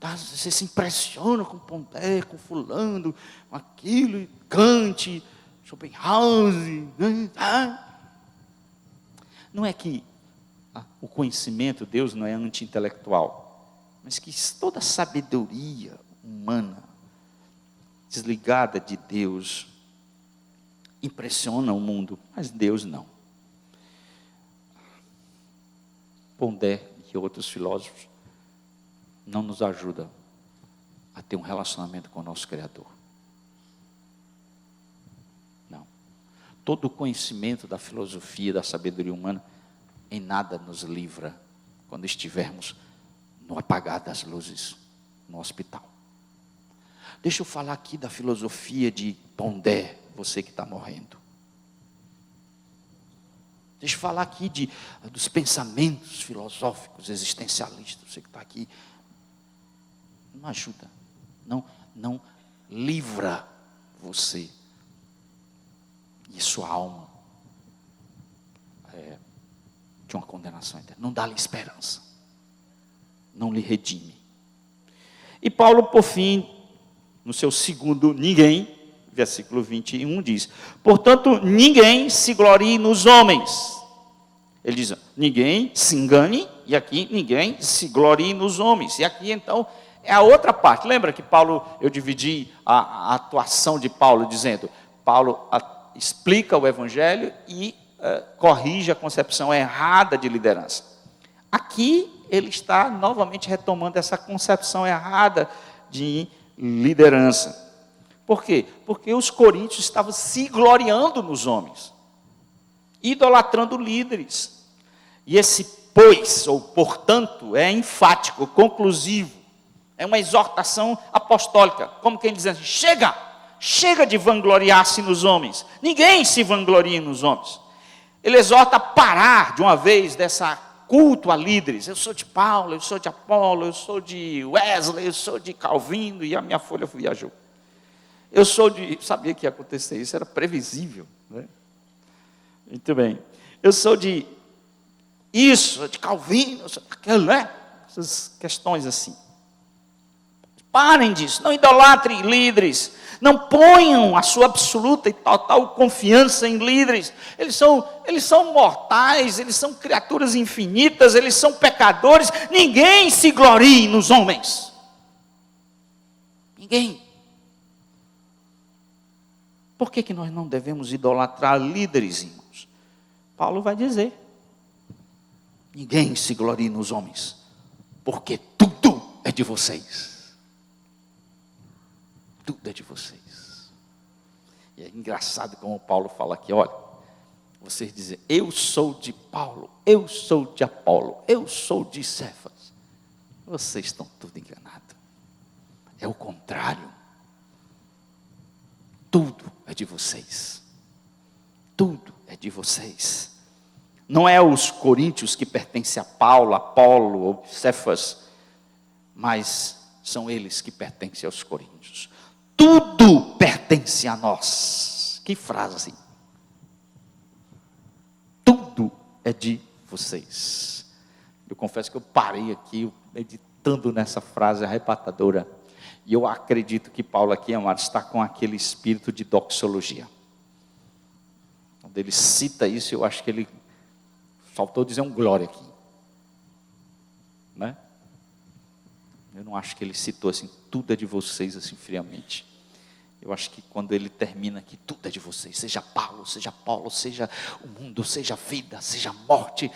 Você se impressiona com Pondé, com fulano, com aquilo, Kant, Schopenhauer. Né? Não é que o conhecimento de Deus não é anti-intelectual, mas que toda sabedoria humana, desligada de Deus, impressiona o mundo, mas Deus não. Pondé e outros filósofos não nos ajudam a ter um relacionamento com o nosso Criador. Não. Todo o conhecimento da filosofia, da sabedoria humana, em nada nos livra quando estivermos no apagar das luzes, no hospital. Deixa eu falar aqui da filosofia de Pondé, você que está morrendo. Deixa eu falar aqui dos pensamentos filosóficos, existencialistas, você que está aqui. Não ajuda, não livra você e sua alma de uma condenação eterna. Não dá-lhe esperança, não lhe redime. E Paulo, por fim, no seu segundo ninguém, versículo 21 diz, portanto, ninguém se glorie nos homens. Ele diz, ninguém se engane, e aqui ninguém se glorie nos homens. E aqui então é a outra parte. Lembra que Paulo, eu dividi a atuação de Paulo dizendo, Paulo explica o evangelho e corrige a concepção errada de liderança. Aqui ele está novamente retomando essa concepção errada de liderança. Por quê? Porque os coríntios estavam se gloriando nos homens, idolatrando líderes. E esse pois, ou portanto, é enfático, conclusivo. É uma exortação apostólica, como quem diz assim, chega de vangloriar-se nos homens. Ninguém se vangloria nos homens. Ele exorta a parar de uma vez dessa culto a líderes. Eu sou de Paulo, eu sou de Apolo, eu sou de Wesley, eu sou de Calvino, e a minha folha viajou. Eu sou sabia que ia acontecer isso, era previsível, né? Muito bem. Eu sou de isso, de Calvino, eu sou daquilo, né? Essas questões assim. Parem disso, não idolatrem líderes, não ponham a sua absoluta e total confiança em líderes. Eles são mortais, eles são criaturas infinitas, eles são pecadores. Ninguém se glorie nos homens. Ninguém. Por que nós não devemos idolatrar líderes, irmãos? Paulo vai dizer, ninguém se glorie nos homens, porque tudo é de vocês. Tudo é de vocês. E é engraçado como Paulo fala aqui, olha, vocês dizem, eu sou de Paulo, eu sou de Apolo, eu sou de Cefas. Vocês estão tudo enganados. É o contrário. Tudo é de vocês. Tudo é de vocês. Não é os coríntios que pertencem a Paulo, Apolo ou Cefas, mas são eles que pertencem aos coríntios. Tudo pertence a nós. Que frase! Tudo é de vocês. Eu confesso que eu parei aqui meditando nessa frase arrebatadora. E eu acredito que Paulo aqui, amado, está com aquele espírito de doxologia. Quando ele cita isso, eu acho que ele faltou dizer um glória aqui. Né? Eu não acho que ele citou assim, tudo é de vocês, assim, friamente. Eu acho que quando ele termina aqui, tudo é de vocês. Seja Paulo, seja Apolo, seja o mundo, seja a vida, seja a morte,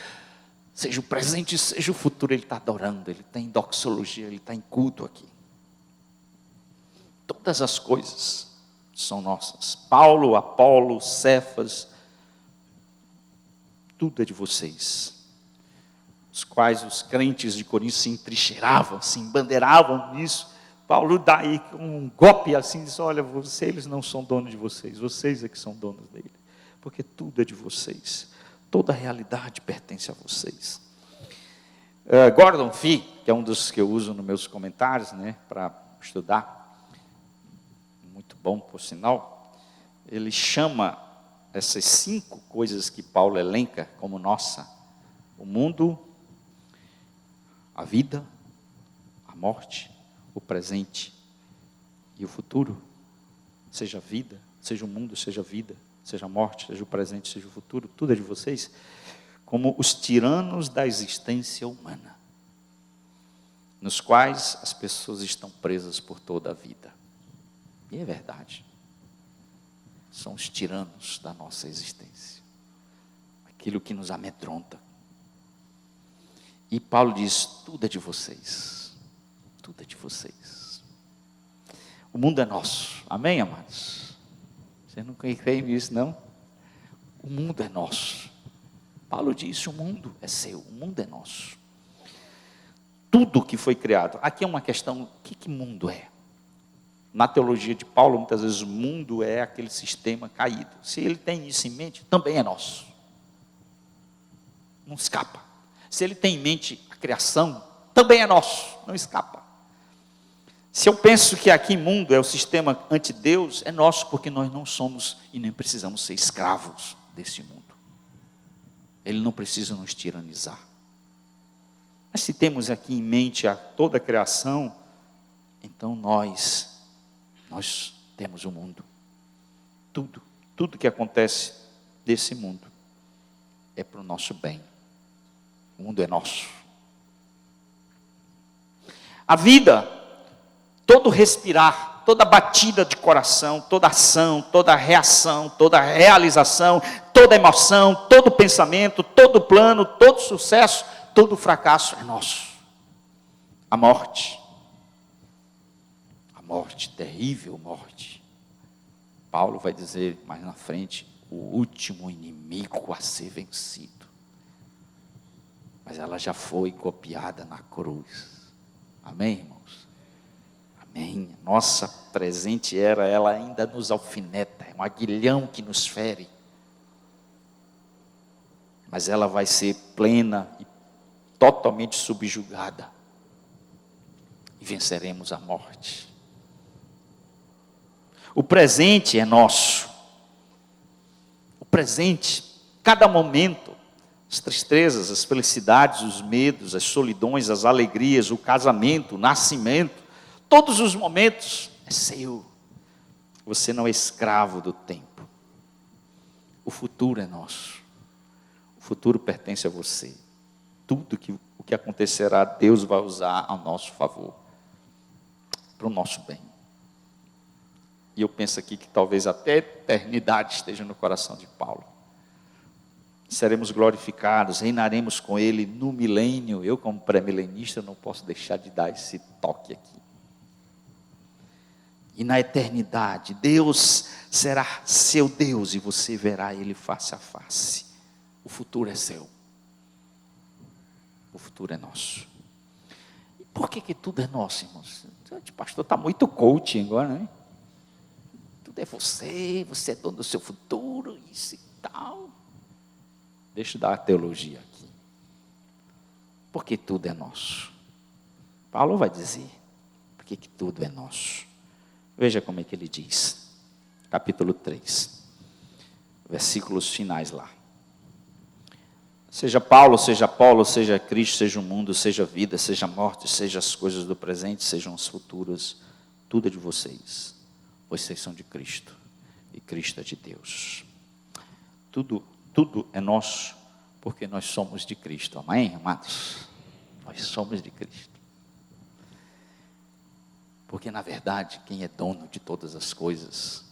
seja o presente, seja o futuro. Ele está adorando, ele está em doxologia, ele está em culto aqui. Todas as coisas são nossas. Paulo, Apolo, Cefas, tudo é de vocês. Os quais os crentes de Corinto se entrincheiravam, se embandeiravam nisso. Paulo dá aí um golpe assim, diz, olha, eles não são donos de vocês é que são donos dele. Porque tudo é de vocês. Toda a realidade pertence a vocês. Gordon Fee, que é um dos que eu uso nos meus comentários, né, para estudar, muito bom por sinal, ele chama essas 5 coisas que Paulo elenca como nossa: o mundo, a vida, a morte, o presente e o futuro. Seja a vida, seja o mundo, seja a vida, seja a morte, seja o presente, seja o futuro, tudo é de vocês, como os tiranos da existência humana, nos quais as pessoas estão presas por toda a vida. E é verdade. São os tiranos da nossa existência, aquilo que nos amedronta. E Paulo diz: tudo é de vocês, tudo é de vocês. O mundo é nosso, amém, amados? Vocês não creem nisso, não? O mundo é nosso. Paulo diz: o mundo é seu, o mundo é nosso. Tudo que foi criado. Aqui é uma questão: o que mundo é? Na teologia de Paulo, muitas vezes o mundo é aquele sistema caído. Se ele tem isso em mente, também é nosso. Não escapa. Se ele tem em mente a criação, também é nosso, não escapa. Se eu penso que aqui mundo é o sistema anti-Deus, é nosso, porque nós não somos e nem precisamos ser escravos desse mundo. Ele não precisa nos tiranizar. Mas se temos aqui em mente toda a criação, então nós temos o mundo. Tudo que acontece desse mundo é para o nosso bem. O mundo é nosso. A vida, todo respirar, toda batida de coração, toda ação, toda reação, toda realização, toda emoção, todo pensamento, todo plano, todo sucesso, todo fracasso é nosso. A morte, terrível morte. Paulo vai dizer mais na frente: o último inimigo a ser vencido. Mas ela já foi copiada na cruz. Amém, irmãos? Amém. Nossa presente era, ela ainda nos alfineta, é um aguilhão que nos fere. Mas ela vai ser plena e totalmente subjugada. E venceremos a morte. O presente é nosso. O presente, cada momento, as tristezas, as felicidades, os medos, as solidões, as alegrias, o casamento, o nascimento, todos os momentos é seu. Você não é escravo do tempo. O futuro é nosso. O futuro pertence a você. Tudo o que acontecerá, Deus vai usar ao nosso favor, para o nosso bem. E eu penso aqui que talvez até a eternidade esteja no coração de Paulo. Seremos glorificados, reinaremos com Ele no milênio. Eu, como pré-milenista, não posso deixar de dar esse toque aqui. E na eternidade, Deus será seu Deus e você verá Ele face a face. O futuro é seu. O futuro é nosso. E por que tudo é nosso, irmãos? O pastor está muito coaching agora, né? Tudo é você é dono do seu futuro, isso e tal. Deixa eu dar a teologia aqui. Porque tudo é nosso. Paulo vai dizer, porque que tudo é nosso. Veja como é que ele diz. Capítulo 3. Versículos finais lá. Seja Paulo, seja Apolo, seja Cristo, seja o mundo, seja a vida, seja a morte, seja as coisas do presente, sejam as futuras, tudo é de vocês. Vocês são de Cristo e Cristo é de Deus. Tudo é nosso, porque nós somos de Cristo. Amém, amados? Nós somos de Cristo. Porque, na verdade, quem é dono de todas as coisas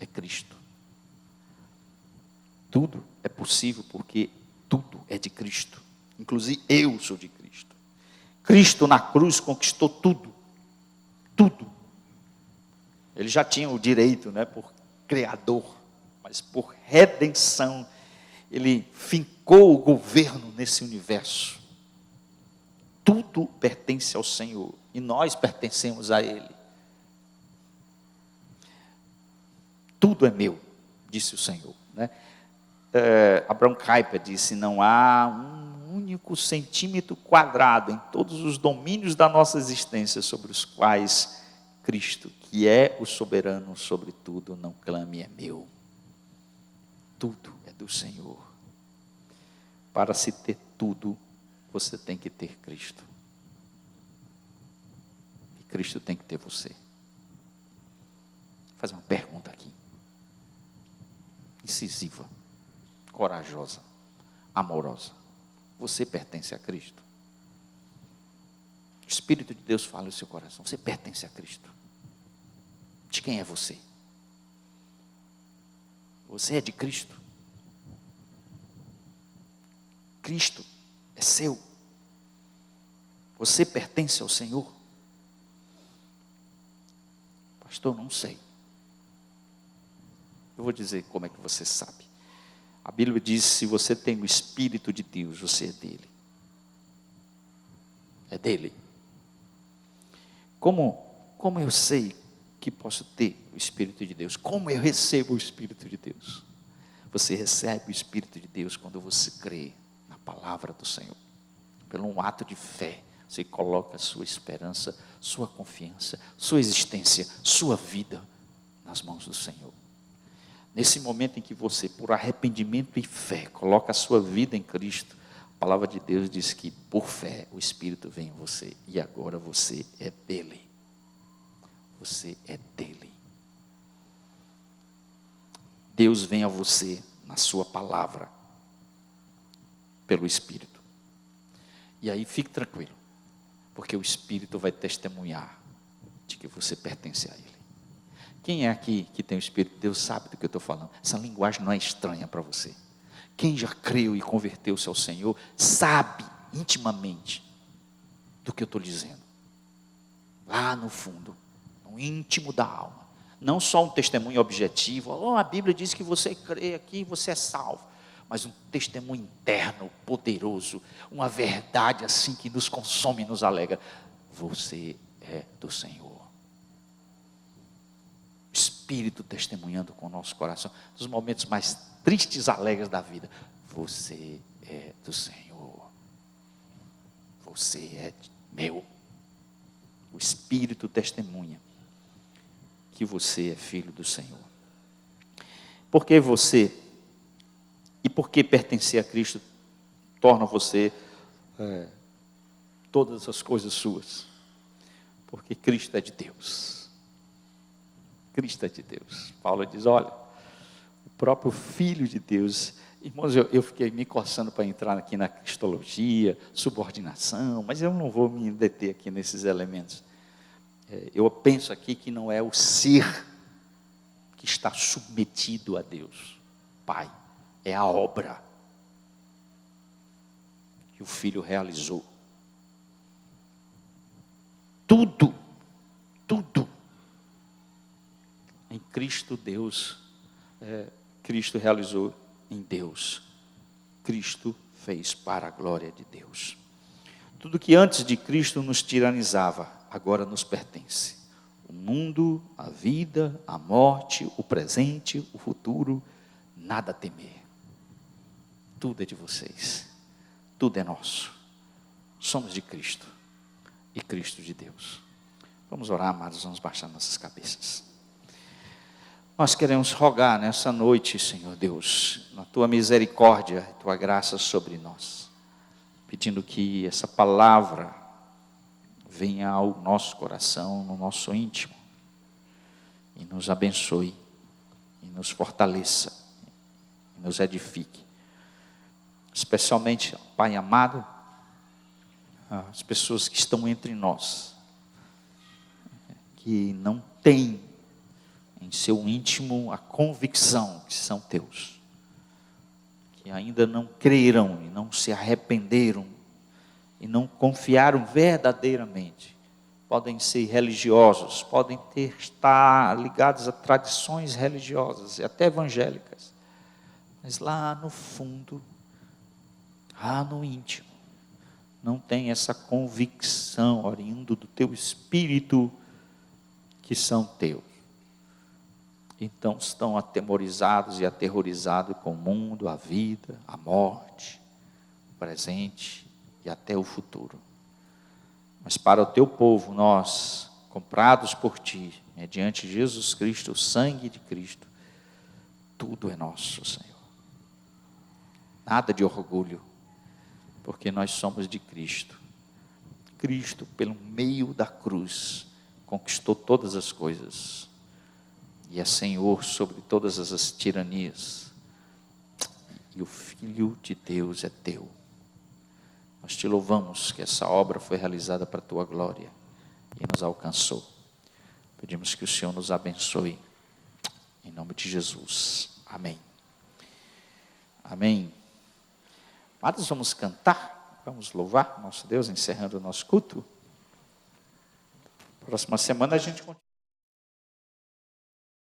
é Cristo. Tudo é possível porque tudo é de Cristo. Inclusive, eu sou de Cristo. Cristo na cruz conquistou tudo. Tudo. Ele já tinha o direito, né, por Criador, mas por redenção, Ele fincou o governo nesse universo. Tudo pertence ao Senhor e nós pertencemos a Ele. Tudo é meu, disse o Senhor, né? Abraham Kuyper disse: não há um único centímetro quadrado em todos os domínios da nossa existência sobre os quais Cristo, que é o soberano sobre tudo, não clame é meu. Tudo é do Senhor. Para se ter tudo, você tem que ter Cristo. E Cristo tem que ter você. Vou fazer uma pergunta aqui. Incisiva, corajosa, amorosa. Você pertence a Cristo? O Espírito de Deus fala no seu coração. Você pertence a Cristo? De quem é você? Você é de Cristo? Cristo é seu? Você pertence ao Senhor? Pastor, não sei. Eu vou dizer como é que você sabe. A Bíblia diz: se você tem o Espírito de Deus, você é dele. É dele. Como eu sei que posso ter o Espírito de Deus? Como eu recebo o Espírito de Deus? Você recebe o Espírito de Deus quando você crê na palavra do Senhor. Pelo um ato de fé, você coloca a sua esperança, sua confiança, sua existência, sua vida nas mãos do Senhor. Nesse momento em que você, por arrependimento e fé, coloca a sua vida em Cristo, a palavra de Deus diz que, por fé, o Espírito vem em você. E agora você é dele. Você é dele. Deus vem a você na sua palavra, pelo Espírito. E aí fique tranquilo, porque o Espírito vai testemunhar de que você pertence a Ele. Quem é aqui que tem o Espírito de Deus sabe do que eu estou falando. Essa linguagem não é estranha para você. Quem já creu e converteu-se ao Senhor, sabe intimamente do que eu estou dizendo. Lá no fundo, no íntimo da alma. Não só um testemunho objetivo. Oh, a Bíblia diz que você crê aqui, você é salvo. Mas um testemunho interno, poderoso. Uma verdade assim que nos consome e nos alega. Você é do Senhor. Espírito testemunhando com o nosso coração, nos momentos mais tristes e alegres da vida. Você é do Senhor. Você é meu. O Espírito testemunha que você é filho do Senhor. Porque você, e porque pertencer a Cristo, torna você todas as coisas suas. Porque Cristo é de Deus. Cristo é de Deus. Paulo diz, olha, o próprio Filho de Deus. Irmãos, eu fiquei me coçando para entrar aqui na cristologia, subordinação, mas eu não vou me deter aqui nesses elementos. Eu penso aqui que não é o ser que está submetido a Deus, Pai, é a obra que o Filho realizou. Tudo em Cristo Deus, Cristo realizou em Deus. Cristo fez para a glória de Deus. Tudo que antes de Cristo nos tiranizava, agora nos pertence. O mundo, a vida, a morte, o presente, o futuro, nada a temer. Tudo é de vocês. Tudo é nosso. Somos de Cristo e Cristo de Deus. Vamos orar, amados, vamos baixar nossas cabeças. Nós queremos rogar nessa noite, Senhor Deus, na Tua misericórdia e Tua graça sobre nós, pedindo que essa palavra venha ao nosso coração, no nosso íntimo, e nos abençoe, e nos fortaleça, e nos edifique. Especialmente, Pai amado, as pessoas que estão entre nós, que não têm em seu íntimo a convicção que são teus, que ainda não creram e não se arrependeram e não confiaram verdadeiramente. Podem ser religiosos, podem estar ligados a tradições religiosas e até evangélicas, mas lá no fundo, lá no íntimo, não tem essa convicção oriundo do teu Espírito que são teus. Então estão atemorizados e aterrorizados com o mundo, a vida, a morte, o presente e até o futuro. Mas para o teu povo, nós, comprados por ti, mediante Jesus Cristo, o sangue de Cristo, tudo é nosso, Senhor. Nada de orgulho, porque nós somos de Cristo. Cristo, pelo meio da cruz, conquistou todas as coisas e é Senhor sobre todas as tiranias. E o Filho de Deus é teu. Nós te louvamos que essa obra foi realizada para a tua glória e nos alcançou. Pedimos que o Senhor nos abençoe. Em nome de Jesus. Amém. Amém. Amados, vamos cantar, vamos louvar nosso Deus, encerrando o nosso culto. Próxima semana a gente continua.